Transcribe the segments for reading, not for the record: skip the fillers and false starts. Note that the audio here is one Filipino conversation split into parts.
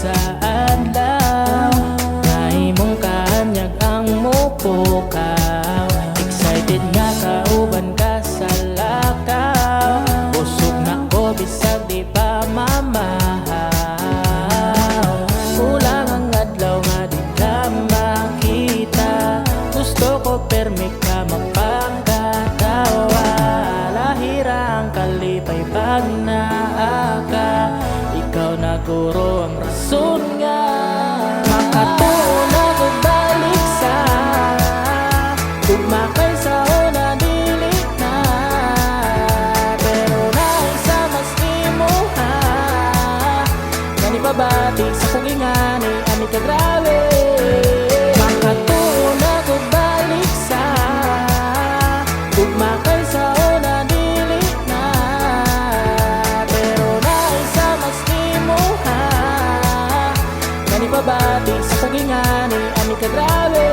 sa adlaw, nahimong kaanyag ang mupukaw. Excited nga kauban ka sa lakaw, busog na ko bisag di pa mamahaw. Kulang ang adlaw nga di ka makita, gusto ko permi ka mapagkatawa. Lahira ang kalipay pag naaka, ikaw na guro ang rason nga. Makatuo na kung balik sa tugma kay sa una dili na, pero naisa mas imuha gani pabati sa kugingani ani ka grabe. Makatuo na kung balik sa tugma kay sa una dili na, pero naisa mas imuha gani pabati sa kugingani ani ka grabe.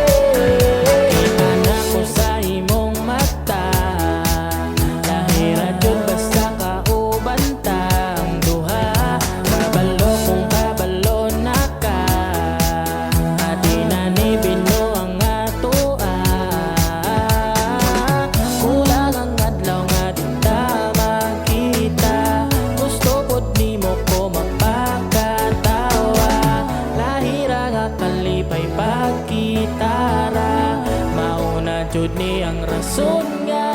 Kita na ko sa imong mata, lahira jud basta kauban tang duha. Kabalo kung kabalo na ka, adi na ni bino ang atoa. Kulang ang adlaw nga di ta makita, gusto pod nimo ko magpakatawa. Lahira nga kalipay pagkitara, mauna jud ni ang rason nga.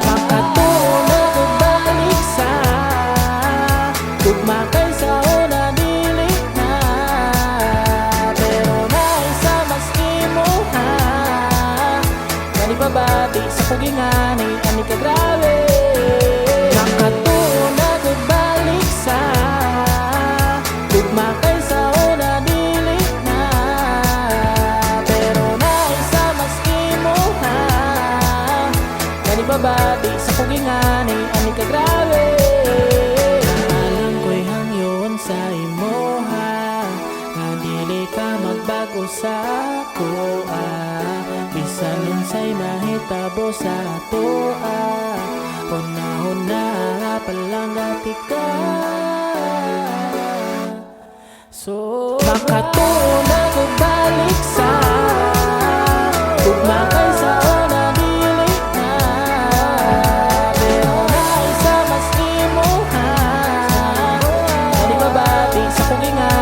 Makatuo na kung balik sa tugma kay sa una dili na, pero naisa mas imuha gani pabati sa kugingani ani ka grabe. Makatuo na kung balik sa tugma kay sa una dili na, pero naisa mas imuha gani pabati sa kugingani ani ka grabe. Alam ko'y hangyon sa imoha, nga dili ka magbago sa akoa. Bisan unsay mahitabo sa atoa, una-una palanggati ka. So makatuo na kung balik sa tugma kay sa una dili na, pero naisa mas imuha gani pabati sa kugingani